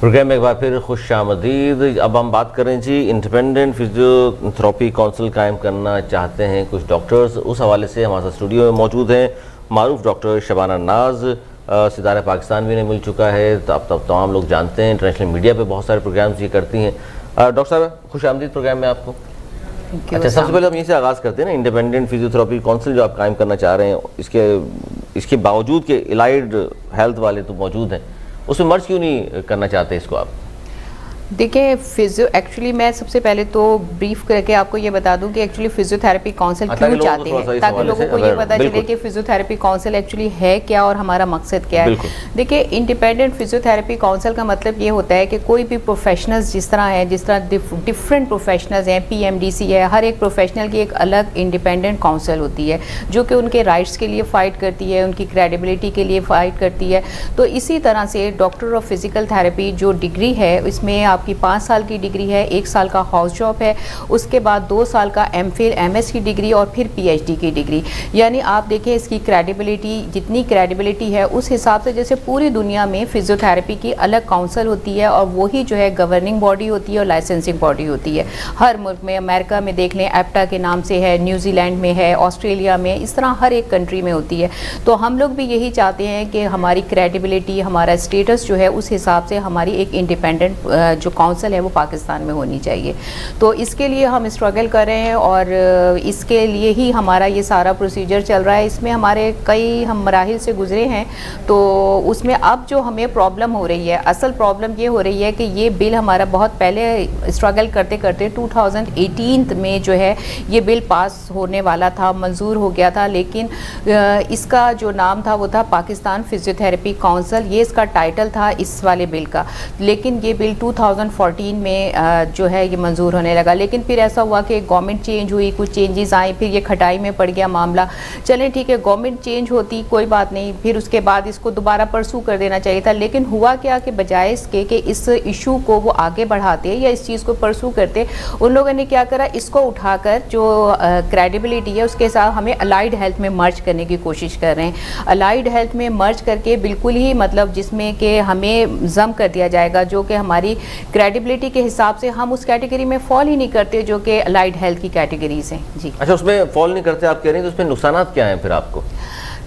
Programme میں ایک بار پھر خوش آمدید. اب ہم بات کریں جی انڈیپینڈنٹ فزیوتھراپی کونسل قائم کرنا چاہتے ہیں کچھ ڈاکٹرز. اس حوالے سے ہمارے ساتھ اسٹوڈیو میں موجود ہیں معروف ڈاکٹر شبانہ ناز. ستارہ پاکستان بھی انہیں مل چکا ہے, اب تک تمام لوگ جانتے ہیں, انٹرنیشنل میڈیا پہ بہت سارے پروگرامز یہ کرتی ہیں. ڈاکٹر صاحب خوش آمدید پروگرام میں آپ کو. اچھا, سب سے پہلے ہم یہیں سے آغاز کرتے ہیں نا, انڈیپینڈنٹ فزیوتھراپی کونسل جو آپ قائم کرنا چاہ رہے ہیں, اس کے باوجود کہ الائیڈ ہیلتھ والے تو موجود ہیں, اس میں مرج کیوں نہیں کرنا چاہتے اس کو آپ؟ دیکھیں ایکچولی میں سب سے پہلے تو بریف کر کے آپ کو یہ بتا دوں کہ ایکچولی فزیوتھراپی کونسل کیوں چاہتے ہیں, تاکہ لوگوں کو یہ پتا چلے کہ فزیوتھراپی کونسل ایکچولی ہے کیا اور ہمارا مقصد کیا ہے. دیکھیں انڈیپینڈنٹ فزیوتھراپی کونسل کا مطلب یہ ہوتا ہے کہ کوئی بھی پروفیشنلز جس طرح ڈفرینٹ پروفیشنلز ہیں, پی ایم ڈی سی ہے, ہر ایک پروفیشنل کی ایک الگ انڈیپینڈنٹ کونسل ہوتی ہے جو کہ ان کے رائٹس کے لیے فائٹ کرتی ہے, ان کی کریڈیبلٹی کے لیے فائٹ کرتی ہے. تو اسی طرح سے ڈاکٹر آف فزیکل تھراپی جو ڈگری ہے اس میں آپ کی 5 سال کی ڈگری ہے, 1 سال کا ہاؤس جاب ہے, اس کے بعد 2 سال کا ایم فل ایم ایس کی ڈگری اور پھر پی ایچ ڈی کی ڈگری. یعنی آپ دیکھیں اس کی کریڈیبلٹی, جتنی کریڈیبلٹی ہے اس حساب سے جیسے پوری دنیا میں فزیوتھراپی کی الگ کونسل ہوتی ہے اور وہی جو ہے گورننگ باڈی ہوتی ہے اور لائسنسنگ باڈی ہوتی ہے. ہر ملک میں, امریکہ میں دیکھ لیں ایپٹا کے نام سے ہے, نیوزی لینڈ میں ہے, آسٹریلیا میں, اس طرح ہر ایک کنٹری میں ہوتی ہے. تو ہم لوگ بھی یہی چاہتے ہیں کہ ہماری کریڈیبلٹی, ہمارا اسٹیٹس جو ہے اس حساب سے ہماری ایک انڈیپینڈنٹ جو کونسل ہے وہ پاکستان میں ہونی چاہیے. تو اس کے لیے ہم اسٹرگل کر رہے ہیں اور اس کے لیے ہی ہمارا یہ سارا پروسیجر چل رہا ہے. اس میں ہمارے کئی ہم مراحل سے گزرے ہیں. تو اس میں اب جو ہمیں پرابلم ہو رہی ہے, اصل پرابلم یہ ہو رہی ہے کہ یہ بل ہمارا بہت پہلے اسٹرگل کرتے کرتے 2018 میں جو ہے یہ بل پاس ہونے والا تھا, منظور ہو گیا تھا, لیکن اس کا جو نام تھا وہ تھا پاکستان فزیوتھراپی کونسل, یہ اس کا ٹائٹل تھا اس والے بل کا. لیکن یہ بل 2014 میں جو ہے یہ منظور ہونے لگا. لیکن پھر ایسا ہوا کہ گورنمنٹ چینج ہوئی, کچھ چینجز آئیں, پھر یہ کھٹائی میں پڑ گیا معاملہ. چلیں ٹھیک ہے, گورنمنٹ چینج ہوتی کوئی بات نہیں, پھر اس کے بعد اس کو دوبارہ پرسو کر دینا چاہیے تھا. لیکن ہوا کیا کہ بجائے اس کے کہ اس ایشو کو وہ آگے بڑھاتے یا اس چیز کو پرسو کرتے, ان لوگوں نے کیا کرا, اس کو اٹھا کر جو کریڈیبلٹی ہے اس کے ساتھ ہمیں الائیڈ ہیلتھ میں مرج کرنے کی کوشش کر رہے ہیں. الائیڈ ہیلتھ میں مرج کر کے بالکل ہی مطلب جس میں کہ ہمیں ضم کر دیا جائے گا جو کہ ہماری کریڈیبلٹی کے حساب سے ہم اس کیٹیگری میں فال ہی نہیں کرتے جو کہ الائیڈ ہیلتھ کی کیٹیگریز ہیں. جی اچھا, اس میں فال نہیں کرتے آپ کہہ رہے ہیں, تو اس میں نقصانات کیا ہیں پھر آپ کو؟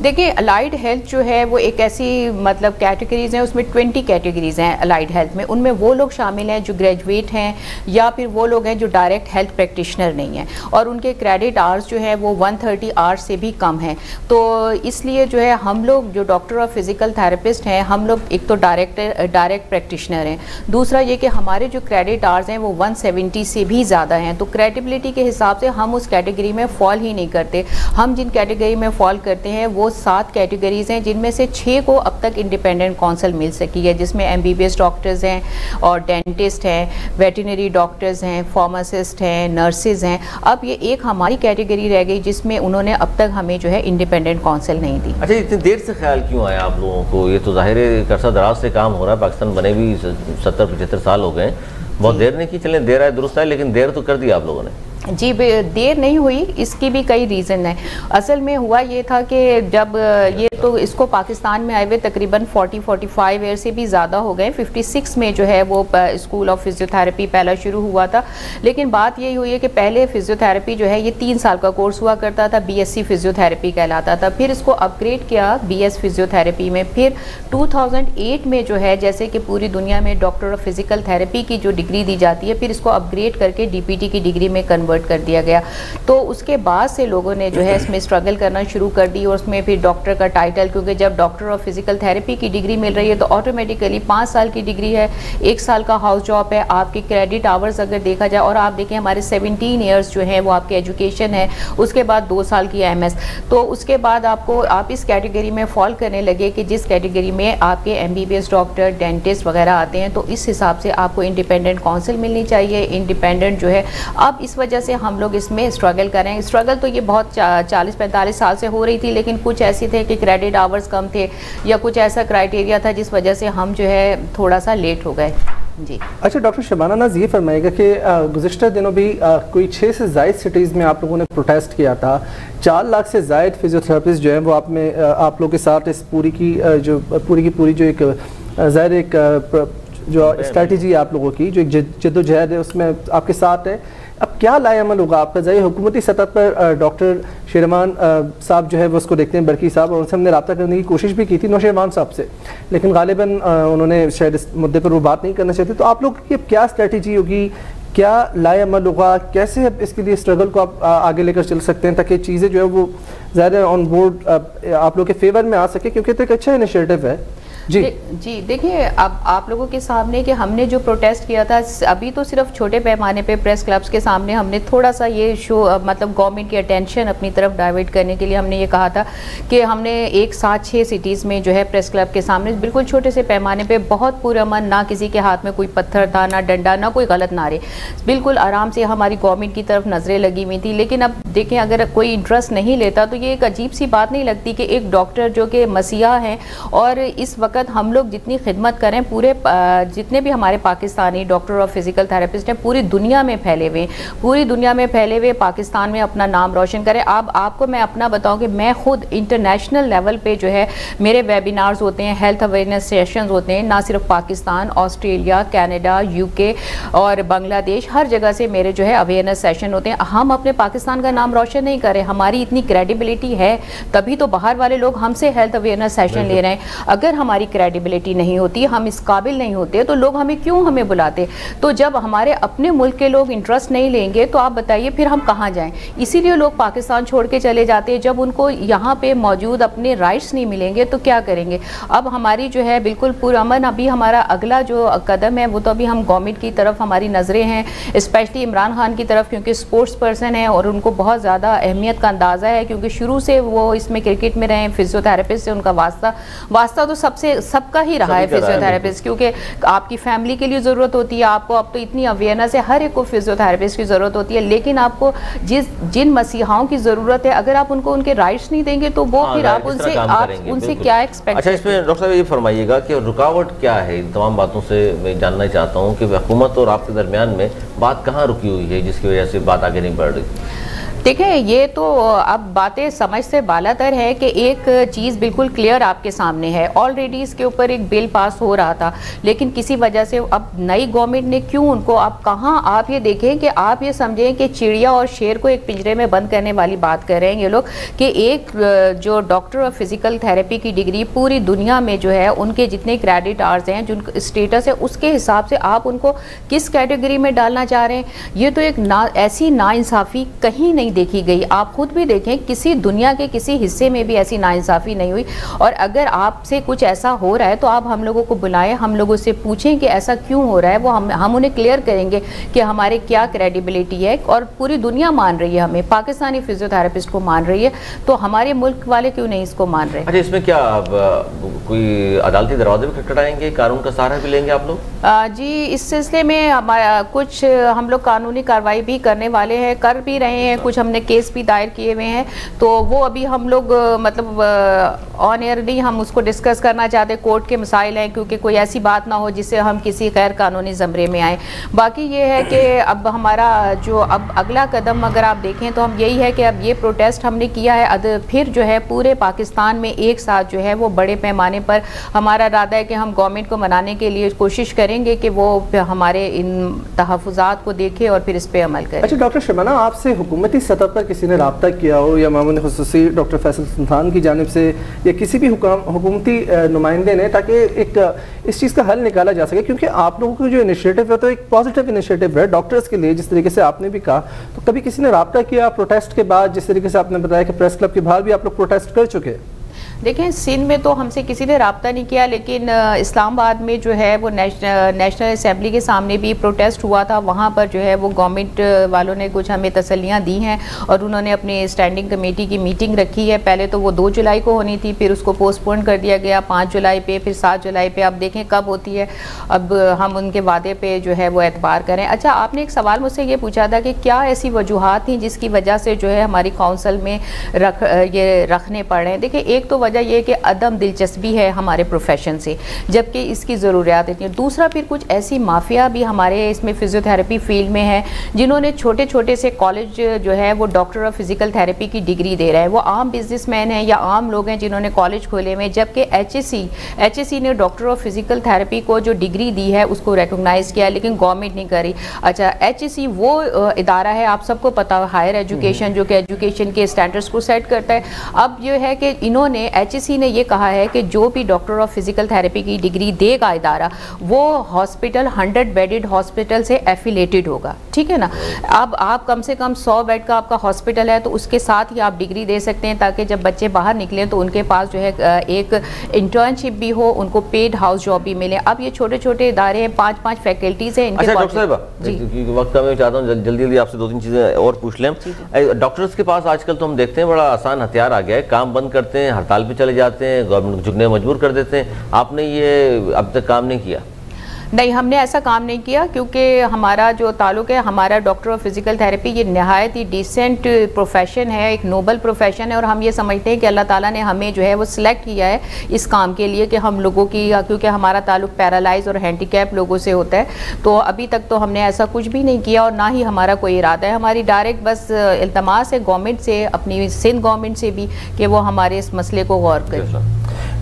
دیکھیں الائیڈ ہیلتھ جو ہے وہ ایک ایسی مطلب کیٹیگریز ہیں, اس میں 20 کیٹیگریز ہیں الائیڈ ہیلتھ میں. ان میں وہ لوگ شامل ہیں جو گریجویٹ ہیں یا پھر وہ لوگ ہیں جو ڈائریکٹ ہیلتھ پریکٹیشنر نہیں ہیں اور ان کے کریڈٹ آورز جو ہیں وہ 130 آورز سے بھی کم ہیں. تو اس لیے جو ہے ہم لوگ جو ڈاکٹر آف فزیکل تھراپسٹ ہیں, ہم لوگ ایک تو ڈائریکٹ پریکٹیشنر ہیں, دوسرا یہ کہ ہمارے جو کریڈٹ آورز ہیں وہ 170 سے بھی زیادہ ہیں. تو کریڈیبلٹی کے حساب سے ہم اس کیٹیگری میں فال ہی نہیں کرتے. ہم جن کیٹیگری میں فال کرتے ہیں وہ 7 کیٹیگریز ہیں, جن میں سے 6 کو اب تک انڈیپینڈنٹ کونسل مل سکی ہے, جس میں MBBS ڈاکٹرز ہیں اور ڈینٹسٹ ہیں, ویٹرنری ڈاکٹرز ہیں, فارماسسٹ ہیں, نرسز ہیں. اب یہ ایک ہماری کیٹیگری رہ گئی جس میں انہوں نے اب تک ہمیں جو ہے انڈیپینڈنٹ کونسل نہیں دی. اچھا, اتنی دیر سے خیال کیوں آیا آپ لوگوں کو؟ یہ تو ظاہر ہے عرصہ دراز سے کام ہو رہا ہے, پاکستان بنے بھی 70-75 سال ہو گئے ہیں, بہت دیر نہیں کی. چلیں دیر آئے درست آئے, لیکن دیر تو کر دی آپ لوگوں نے. جی دیر نہیں ہوئی, اس کی بھی کئی ریزن ہیں. اصل میں ہوا یہ تھا کہ جب یہ تو اس کو پاکستان میں آئے ہوئے تقریباً 40-45 ایئر سے بھی زیادہ ہو گئے. 56 میں جو ہے وہ اسکول آف فزیوتھراپی پہلا شروع ہوا تھا. لیکن بات یہی ہوئی ہے کہ پہلے فزیوتھراپی جو ہے یہ 3 سال کا کورس ہوا کرتا تھا, BSc فزیوتھراپی کہلاتا تھا. پھر اس کو اپ گریڈ کیا BS فزیوتھراپی میں. پھر 2008 میں جو ہے جیسے کہ پوری دنیا میں ڈاکٹر آف فزیکل تھراپی کی جو ڈگری دی جاتی ہے, پھر اس کو اپ گریڈ کر کے DPT کی ڈگری میں کنورٹ کر دیا گیا. تو اس کے بعد سے لوگوں نے جو ہے اس میں اسٹرگل کرنا شروع کر دی, اور اس میں پھر ڈاکٹر کا ٹائٹل, کیونکہ جب ڈاکٹر آف فزیکل تھراپی کی ڈگری مل رہی ہے تو آٹومیٹیکلی 5 سال کی ڈگری ہے, 1 سال کا ہاؤس جاب ہے, آپ کی کریڈٹ آورز اگر دیکھا جائے, اور آپ دیکھیں ہمارے 17 ایئرس جو ہیں وہ آپ کی ایجوکیشن ہے, اس کے بعد 2 سال کی MS. تو اس کے بعد آپ اس کیٹیگری میں فال کرنے لگے کہ جس کیٹیگری میں آپ کے MBBS ڈاکٹر, ڈینٹسٹ وغیرہ آتے ہیں, تو اس حساب سے آپ کو انڈیپینڈنٹ کونسل ملنی چاہیے, انڈیپینڈنٹ جو ہے. اب اس وجہ سے ہم لوگ اس میں اسٹرگل کر رہے ہیں. اسٹرگل تو یہ بہت 40-45 سال سے ہو رہی تھی, لیکن کچھ ایسے تھے کہ کریڈٹ آورز کم تھے یا کچھ ایسا کرائیٹیریا تھا جس وجہ سے ہم جو ہے تھوڑا سا لیٹ ہو گئے. جی اچھا ڈاکٹر شبانہ ناز, یہ فرمائے گا کہ گزشتہ دنوں بھی کوئی 6 سے زائد سٹیز میں آپ لوگوں نے پروٹیسٹ کیا تھا, 4 لاکھ سے زائد فزیوتھراپسٹ جو ہیں وہ آپ لوگوں کے ساتھ اس پوری کی پوری جو ایک ظاہر ایک جو اسٹریٹجی ہے آپ لوگوں کی, جو ایک جدوجہد ہے اس میں آپ کے ساتھ ہے, اب کیا لائے عمل ہوگا آپ کا؟ ظاہر حکومتی سطح پر ڈاکٹر شیروان صاحب جو ہے وہ اس کو دیکھتے ہیں, برقی صاحب, اور ان سے ہم نے رابطہ کرنے کی کوشش بھی کی تھی نوشیروان صاحب سے, لیکن غالباً انہوں نے شاید اس مدعے پر وہ بات نہیں کرنا چاہتے. تو آپ لوگ کی کیا اسٹریٹجی ہوگی, کیا لائے عمل ہوگا, کیسے اس کے لیے اسٹرگل کو آپ آگے لے کر چل سکتے ہیں تاکہ چیزیں جو ہے وہ زیادہ آن بورڈ آپ لوگ کے فیور میں آ سکے, کیونکہ تو ایک اچھا انیشیٹو ہے. جی دیکھیے, اب آپ لوگوں کے سامنے کہ ہم نے جو پروٹیسٹ کیا تھا, ابھی تو صرف چھوٹے پیمانے پہ پریس کلبز کے سامنے ہم نے تھوڑا سا یہ شو مطلب گورنمنٹ کی اٹینشن اپنی طرف ڈائیورٹ کرنے کے لیے ہم نے یہ کہا تھا کہ ہم نے ایک ساتھ 6 سٹیز میں جو ہے پریس کلب کے سامنے بالکل چھوٹے سے پیمانے پہ بہت پرامن, نہ کسی کے ہاتھ میں کوئی پتھر تھا, نہ ڈنڈا, نہ کوئی غلط نعرے, بالکل آرام سے ہماری گورنمنٹ کی طرف نظریں لگی ہوئی تھی. لیکن اب دیکھیں, اگر کوئی انٹرسٹ نہیں لیتا تو یہ ایک عجیب سی بات نہیں لگتی کہ ایک ڈاکٹر جو کہ مسیحا ہیں, اور اس وقت ہم لوگ جتنی خدمت کریں, پورے جتنے بھی ہمارے پاکستانی ڈاکٹر اور فزیکل تھراپسٹ ہیں پوری دنیا میں پھیلے ہوئے, پوری دنیا میں پھیلے ہوئے, پاکستان میں اپنا نام روشن کریں. اب آپ کو میں اپنا بتاؤں کہ میں خود انٹرنیشنل لیول پہ جو ہے میرے ویبینارز ہوتے ہیں, ہیلتھ اویئرنیس سیشنز ہوتے ہیں, نہ صرف پاکستان, آسٹریلیا, کینیڈا, UK اور بنگلہ دیش, ہر جگہ سے میرے جو ہے اویئرنیس سیشن ہوتے ہیں. ہم اپنے پاکستان کا نام روشن نہیں کریں, ہماری اتنی کریڈیبلٹی ہے تبھی تو باہر والے لوگ ہم سے ہیلتھ اویئرنیس سیشن لے رہے ہیں. اگر ہماری کریڈیبلٹی نہیں ہوتی, ہم اس قابل نہیں ہوتے, تو لوگ ہمیں بلاتے. تو جب ہمارے اپنے ملک کے لوگ انٹرسٹ نہیں لیں گے تو آپ بتائیے پھر ہم کہاں جائیں. اسی لیے لوگ پاکستان چھوڑ کے چلے جاتے ہیں, جب ان کو یہاں پہ موجود اپنے رائٹس نہیں ملیں گے تو کیا کریں گے. اب ہماری جو ہے بالکل پرامن, ابھی ہمارا اگلا جو قدم ہے وہ تو ابھی ہم گورنمنٹ کی طرف ہماری نظریں ہیں, اسپیشلی عمران خان کی طرف, کیونکہ اسپورٹس پرسن ہیں اور ان کو بہت زیادہ اہمیت کا اندازہ ہے, کیونکہ شروع سے وہ اس میں کرکٹ میں رہے ہیں, فزیو تھراپسٹ سے ان کا واسطہ تو سب کا ہی رہا ہے فزیو تھراپسٹ, کیونکہ آپ کی فیملی کے لیے ضرورت ہوتی ہے, آپ کو اب تو اتنی اویئرنیس ہے, ہر ایک کو فزیو تھراپسٹ کی ضرورت ہوتی ہے. لیکن آپ کو جن مسیحاؤں کی ضرورت ہے, اگر آپ ان کو ان کے رائٹس نہیں دیں گے تو وہ پھر آپ ان سے کیا ایکسپیکٹ. اچھا, اس میں ڈاکٹر صاحب یہ فرمائیے گا کہ رکاوٹ کیا ہے ان تمام باتوں سے. میں جاننا چاہتا ہوں کہ حکومت اور آپ کے درمیان میں بات کہاں رکی ہوئی ہے جس کی وجہ سے بات آگے نہیں بڑھ رہی. دیکھیں, یہ تو اب باتیں سمجھ سے بالا تر ہے کہ ایک چیز بالکل کلیئر آپ کے سامنے ہے, آلریڈی اس کے اوپر ایک بل پاس ہو رہا تھا, لیکن کسی وجہ سے اب نئی گورنمنٹ نے کیوں ان کو, اب کہاں آپ یہ دیکھیں کہ آپ یہ سمجھیں کہ چڑیا اور شیر کو ایک پنجرے میں بند کرنے والی بات کر رہے ہیں یہ لوگ, کہ ایک جو ڈاکٹر آف فزیکل تھراپی کی ڈگری پوری دنیا میں جو ہے ان کے جتنے کریڈٹ آورز ہیں, جن کا اسٹیٹس ہے, اس کے حساب سے آپ ان کو کس کیٹیگری میں ڈالنا چاہ رہے ہیں. یہ تو ایک ایسی ناانصافی کہیں نہیں دیکھی گئی. آپ خود بھی دیکھیں, کسی دنیا کے کسی حصے میں بھی ایسی ناانصافی نہیں ہوئی. اور اگر آپ سے کچھ ایسا ہو رہا ہے تو آپ ہم لوگوں کو بلائیں, ہم لوگوں سے پوچھیں کہ ایسا کیوں ہو رہا ہے, وہ ہم انہیں کلیئر کریں گے کہ ہمارے کیا کریڈیبلٹی ہے. اور پوری دنیا مان رہی ہے ہمیں, پاکستانی فزیو تھراپسٹ کو مان رہی ہے, تو ہمارے ملک والے کیوں نہیں اس کو مان رہے. اچھا, اس میں کیا کوئی عدالتی دروازے بھی کھٹکھٹائیں گے, قانون کا سہارا بھی لیں گے آپ لوگ؟ جی, اس سلسلے میں کچھ ہم لوگ قانونی کارروائی بھی کرنے والے ہیں, کر بھی رہے ہیں, کچھ ہم نے کیس بھی دائر کیے ہوئے ہیں. تو وہ ابھی ہم لوگ مطلب آن ایئر نہیں ہم اس کو ڈسکس کرنا چاہتے, کورٹ کے مسائل ہیں, کیونکہ کوئی ایسی بات نہ ہو جس سے ہم کسی غیر قانونی زمرے میں آئیں. باقی یہ ہے کہ اب ہمارا جو اب اگلا قدم اگر آپ دیکھیں تو ہم یہی ہے کہ اب یہ پروٹیسٹ ہم نے کیا ہے, پھر جو ہے پورے پاکستان میں ایک ساتھ جو ہے وہ بڑے پیمانے پر ہمارا ارادہ ہے کہ ہم گورنمنٹ کو منانے کے لیے کوشش کریں گے کہ وہ ہمارے ان تحفظات کو دیکھے اور پھر اس پہ عمل کرے. اچھا ڈاکٹر شبانہ, آپ سے حکومتی سطح پر کسی نے رابطہ کیا ہو, یا معاون خصوصی ڈاکٹر فیصل سلطان کی جانب سے, یا کسی بھی حکومتی نمائندے نے, تاکہ ایک اس چیز کا حل نکالا جا سکے؟ کیونکہ آپ لوگوں کا جو انیشیٹو ہے تو ایک پازیٹیو انیشیٹو ہے ڈاکٹرز کے لیے, جس طریقے سے آپ نے بھی کہا. تو کبھی کسی نے رابطہ کیا پروٹیسٹ کے بعد, جس طریقے سے آپ نے بتایا کہ پریس کلب کے باہر بھی آپ لوگ پروٹیسٹ کر چکے؟ دیکھیں, سندھ میں تو ہم سے کسی نے رابطہ نہیں کیا, لیکن اسلام آباد میں جو ہے وہ نیشنل اسمبلی کے سامنے بھی پروٹیسٹ ہوا تھا. وہاں پر جو ہے وہ گورنمنٹ والوں نے کچھ ہمیں تسلیاں دی ہیں, اور انہوں نے اپنی اسٹینڈنگ کمیٹی کی میٹنگ رکھی ہے. پہلے تو وہ 2 جولائی کو ہونی تھی, پھر اس کو پوسٹ پون کر دیا گیا 5 جولائی پہ, پھر 7 جولائی پہ. اب دیکھیں کب ہوتی ہے, اب ہم ان کے وعدے پہ جو ہے وہ اعتبار کریں. اچھا, آپ نے ایک سوال مجھ سے یہ پوچھا تھا کہ کیا ایسی وجوہات تھیں جس کی وجہ سے جو ہے ہماری کونسل میں یہ رکھنے پڑ رہے ہیں. دیکھیں, ایک تو وجہ وجہ یہ کہ عدم دلچسپی ہے ہمارے پروفیشن سے، جبکہ اس کی ضروریات اتنی. دوسرا پھر کچھ ایسی مافیا بھی ہمارے اس میں فزیوتھراپی فیلڈ میں ہے جنہوں نے چھوٹے چھوٹے سے کالج جو ہے وہ ڈاکٹر آف فزیکل تھراپی کی ڈگری دے رہا ہے. وہ عام بزنس مین ہیں یا عام لوگ ہیں جنہوں نے کالج کھولے ہوئے، جبکہ ایچ ایس سی نے ڈاکٹر آف فزیکل تھراپی کو جو ڈگری دی ہے اس کو ریکگنائز کیا، لیکن گورنمنٹ نہیں کری. اچھا، ایچ ایس سی وہ ادارہ ہے آپ سب کو پتا ہے، ہائر ایجوکیشن، جو کہ ایجوکیشن کے اسٹینڈرڈس کو سیٹ کرتا ہے. اب یہ ہے کہ انہوں نے ایچ ایس سی نے یہ کہا ہے کہ جو بھی ڈاکٹر آف فزیکل تھراپی کی ڈگری دے گا ادارہ، وہ ہاسپٹل 100 بیڈڈ ہاسپٹل سے ایفیلیٹڈ ہوگا. ٹھیک ہے نا. اب آپ کم سے کم 100 بیڈ کا آپ کا ہاسپٹل ہے تو اس کے ساتھ ہی آپ ڈگری دے سکتے ہیں، تاکہ جب بچے باہر نکلیں تو ان کے پاس جو ہے ایک انٹرنشپ بھی ہو، ان کو پیڈ ہاؤس جاب بھی ملے. اب یہ چھوٹے چھوٹے ادارے ہیں، 5 فیکلٹیز ہیں ان کے. ڈاکٹر صاحبہ وقت کا میں چاہتا ہوں جلدی آپ سے 2-3 چیزیں اور پوچھ لیں. ڈاکٹرز کے پاس آج کل تو ہم دیکھتے ہیں بڑا آسان ہتھیار آ گیا ہے، کام بند کرتے ہیں، ہڑتال پہ چلے جاتے ہیں، گورنمنٹ جھکنے مجبور کر دیتے ہیں. آپ نے یہ اب تک کام نہیں کیا؟ نہیں، ہم نے ایسا کام نہیں کیا، کیونکہ ہمارا جو تعلق ہے، ہمارا ڈاکٹر آف فزیکل تھراپی یہ نہایت ہی ڈیسنٹ پروفیشن ہے، ایک نوبل پروفیشن ہے، اور ہم یہ سمجھتے ہیں کہ اللہ تعالیٰ نے ہمیں جو ہے وہ سلیکٹ کیا ہے اس کام کے لیے کہ ہم لوگوں کی، کیونکہ ہمارا تعلق پیرالائز اور ہینڈی کیپ لوگوں سے ہوتا ہے. تو ابھی تک تو ہم نے ایسا کچھ بھی نہیں کیا، اور نہ ہی ہمارا کوئی ارادہ ہے. ہماری ڈائریکٹ بس التماس ہے گورنمنٹ سے، اپنی سندھ گورنمنٹ سے بھی، کہ وہ ہمارے اس مسئلے کو غور کرے.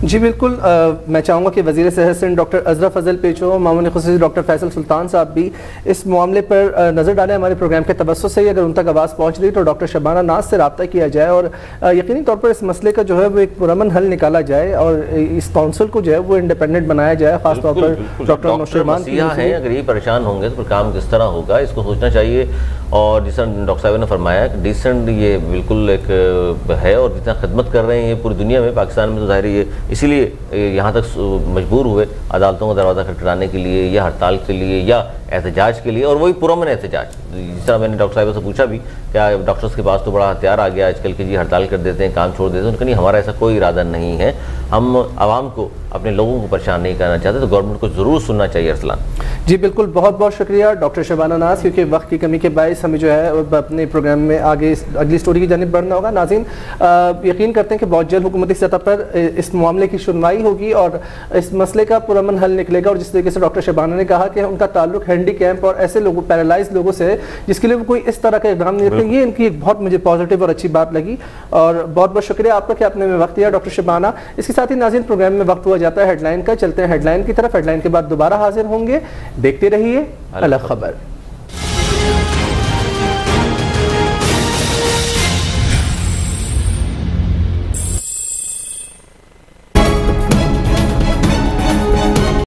جی بالکل. میں چاہوں گا کہ وزیر صحت سندھ ڈاکٹر عزرا فضل پیچو، معاون خصوصی ڈاکٹر فیصل سلطان صاحب بھی اس معاملے پر نظر ڈالیں. ہمارے پروگرام کے توسط سے ہی اگر ان تک آواز پہنچ رہی تو ڈاکٹر شبانہ ناز سے رابطہ کیا جائے، اور یقینی طور پر اس مسئلے کا جو ہے وہ ایک پرامن حل نکالا جائے، اور اس کونسل کو جو ہے وہ انڈیپینڈنٹ بنایا جائے. خاص طور پر ڈاکٹر نوشرمان ہیں، اگر یہ پریشان ہوں گے تو پھر کام کس طرح ہوگا، اس کو سوچنا چاہیے. اور جس طرح ڈاکٹر صاحب نے فرمایا کہ ڈیسنٹ یہ بالکل ایک ہے، اور جتنا خدمت کر رہے ہیں یہ پوری دنیا میں، پاکستان میں تو ظاہر ہے اسی لیے یہاں تک مجبور ہوئے عدالتوں کا دروازہ کھٹکھٹانے کے لیے، یا ہڑتال کے لیے، یا احتجاج کے لیے، اور وہی پرامن احتجاج. جس طرح میں نے ڈاکٹر صاحب سے پوچھا بھی کہ ڈاکٹرز کے پاس تو بڑا ہتھیار آ گیا آج کل کہ جی ہڑتال کر دیتے ہیں، کام چھوڑ دیتے ہیں. ان کا نہیں، ہمارا ایسا کوئی ارادہ نہیں ہے. ہم عوام کو، اپنے لوگوں کو پریشان نہیں کرنا چاہتے، تو گورنمنٹ کو ضرور سننا چاہیے. ارسلان جی بالکل، بہت بہت شکریہ ڈاکٹر شبانہ ناز، کیونکہ وقت کی کمی کے باعث ہمیں جو ہے اپنے پروگرام میں آگے اگلی سٹوری کی جانب بڑھنا ہوگا. ناظرین یقین کرتے ہیں کہ بہت جلد حکومتی سطح پر اس معاملے کی سنوائی ہوگی اور اس مسئلے کا پرامن حل نکلے گا. اور جس طریقے سے ڈاکٹر شبانہ نے کہا کہ ان کا تعلق ہینڈی کیمپ اور ایسے لوگوں، پیرالائز لوگوں سے جس کے لیے وہ کوئی اس طرح کا اقدام نہیں رکھتے، یہ ان کی ایک بہت مجھے پازیٹیو اور اچھی بات لگی. اور بہت بہت شکریہ آپ کا کہ آپ نے ہمیں وقت دیا ڈاکٹر شبانہ. اس کے ساتھ ہی ناظرین پروگرام میں وقت ہوا جاتا ہے ہیڈ لائن کا. چلتے ہیں ہیڈ لائن کی طرف. ہیڈ لائن کے بعد دوبارہ حاضر ہوں گے. دیکھتے رہیے الگ خبر.